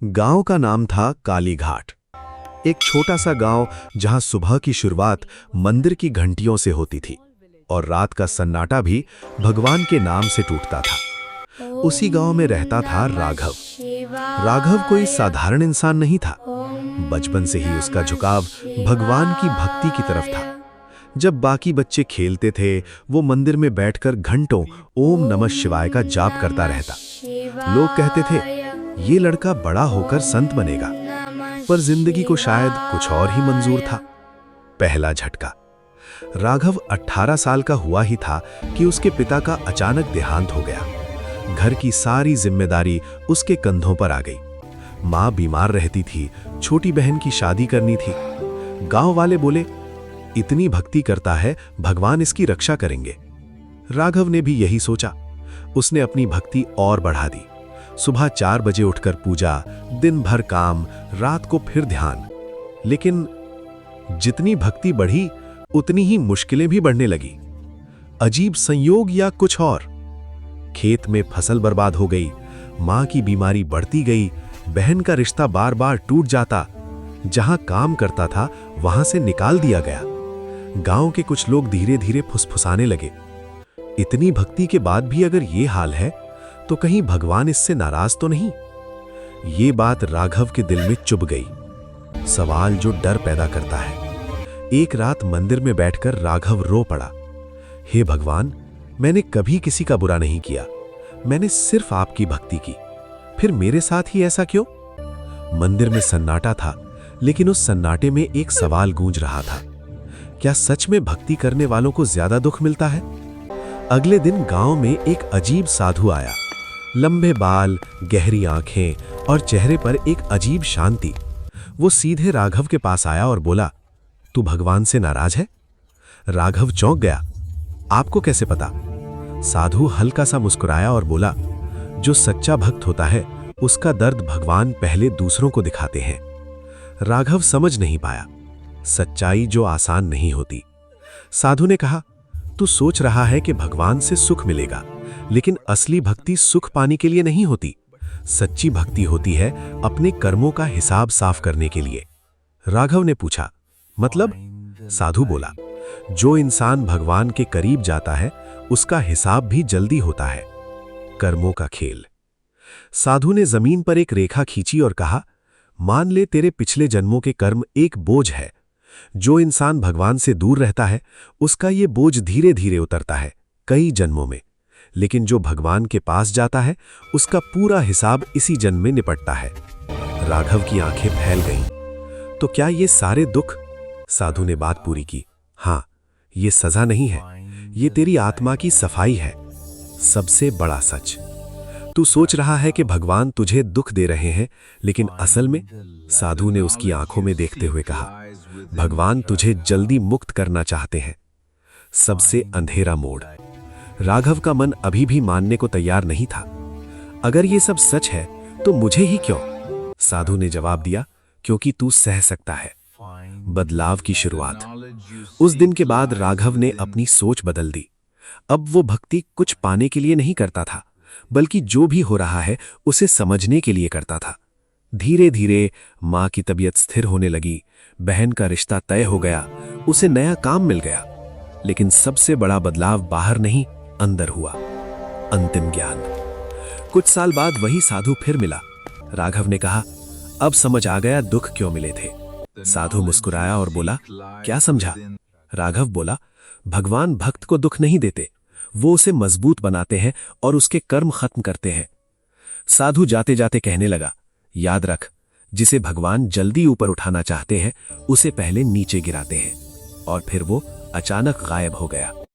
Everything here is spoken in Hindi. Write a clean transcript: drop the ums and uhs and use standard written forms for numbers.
गांव का नाम था कालीघाट। एक छोटा सा गांव जहां सुबह की शुरुआत मंदिर की घंटियों से होती थी और रात का सन्नाटा भी भगवान के नाम से टूटता था। उसी गांव में रहता था राघव। राघव कोई साधारण इंसान नहीं था। बचपन से ही उसका झुकाव भगवान की भक्ति की तरफ था। जब बाकी बच्चे खेलते थे, वो मंदिर में बैठकर घंटों ओम नमः शिवाय का जाप करता रहता। लोग कहते थे, ये लड़का बड़ा होकर संत बनेगा, पर जिंदगी को शायद कुछ और ही मंजूर था। पहला झटका। राघव 18 साल का हुआ ही था कि उसके पिता का अचानक देहांत हो गया। घर की सारी जिम्मेदारी उसके कंधों पर आ गई। मां बीमार रहती थी, छोटी बहन की शादी करनी थी। गांव वाले बोले, इतनी भक्ति करता है, भगवान इसकी रक्षा करेंगे। राघव ने भी यही सोचा। उसने अपनी भक्ति और बढ़ा दी। सुबह 4 बजे उठकर पूजा, दिन भर काम, रात को फिर ध्यान। लेकिन जितनी भक्ति बढ़ी, उतनी ही मुश्किलें भी बढ़ने लगी। अजीब संयोग या कुछ और। खेत में फसल बर्बाद हो गई, मां की बीमारी बढ़ती गई, बहन का रिश्ता बार बार टूट जाता। जहां काम करता था, वहां से निकाल दिया गया। गांव के कुछ लोग धीरे धीरे फुसफुसाने लगे, इतनी भक्ति के बाद भी अगर ये हाल है, तो कहीं भगवान इससे नाराज तो नहीं। ये बात राघव के दिल में चुभ गई, सवाल जो डर पैदा करता है। एक रात मंदिर में बैठकर राघव रो पड़ा। हे भगवान, मैंने कभी किसी का बुरा नहीं किया, मैंने सिर्फ आपकी भक्ति की, फिर मेरे साथ ही ऐसा क्यों? मंदिर में सन्नाटा था, लेकिन उस सन्नाटे में एक सवाल गूंज रहा था, क्या सच में भक्ति करने वालों को ज्यादा दुख मिलता है? अगले दिन गांव में एक अजीब साधु आया। लंबे बाल, गहरी आंखें और चेहरे पर एक अजीब शांति। वो सीधे राघव के पास आया और बोला, तू भगवान से नाराज है? राघव चौंक गया। आपको कैसे पता? साधु हल्का सा मुस्कुराया और बोला, जो सच्चा भक्त होता है, उसका दर्द भगवान पहले दूसरों को दिखाते हैं। राघव समझ नहीं पाया, सच्चाई जो आसान नहीं होती। साधु ने कहा, तू सोच रहा है कि भगवान से सुख मिलेगा, लेकिन असली भक्ति सुख पाने के लिए नहीं होती। सच्ची भक्ति होती है अपने कर्मों का हिसाब साफ करने के लिए। राघव ने पूछा, मतलब? साधु बोला, जो इंसान भगवान के करीब जाता है, उसका हिसाब भी जल्दी होता है। कर्मों का खेल। साधु ने जमीन पर एक रेखा खींची और कहा, मान ले तेरे पिछले जन्मों के कर्म एक बोझ है। जो इंसान भगवान से दूर रहता है, उसका ये बोझ धीरे धीरे उतरता है, कई जन्मों में। लेकिन जो भगवान के पास जाता है, उसका पूरा हिसाब इसी जन्म में निपटता है। राघव की आंखें फैल गईं। तो क्या ये सारे दुख? साधु ने बात पूरी की। हां, ये सजा नहीं है, ये तेरी आत्मा की सफाई है। सबसे बड़ा सच। तू सोच रहा है कि भगवान तुझे दुख दे रहे हैं, लेकिन असल में, साधु ने उसकी आंखों में देखते हुए कहा, भगवान तुझे जल्दी मुक्त करना चाहते हैं। सबसे अंधेरा मोड़। राघव का मन अभी भी मानने को तैयार नहीं था। अगर ये सब सच है, तो मुझे ही क्यों? साधु ने जवाब दिया, क्योंकि तू सह सकता है। बदलाव की शुरुआत। उस दिन के बाद राघव ने अपनी सोच बदल दी। अब वो भक्ति कुछ पाने के लिए नहीं करता था, बल्कि जो भी हो रहा है, उसे समझने के लिए करता था। धीरे धीरे मां की तबीयत स्थिर होने लगी, बहन का रिश्ता तय हो गया, उसे नया काम मिल गया। लेकिन सबसे बड़ा बदलाव बाहर नहीं, अंदर हुआ। अंतिम ज्ञान। कुछ साल बाद वही साधु फिर मिला। राघव ने कहा, अब समझ आ गया दुख क्यों मिले थे। साधु मुस्कुराया और बोला, क्या समझा? राघव बोला, भगवान भक्त को दुख नहीं देते, वो उसे मजबूत बनाते हैं और उसके कर्म खत्म करते हैं। साधु जाते जाते कहने लगा, याद रख, जिसे भगवान जल्दी ऊपर उठाना चाहते हैं, उसे पहले नीचे गिराते हैं। और फिर वो अचानक गायब हो गया।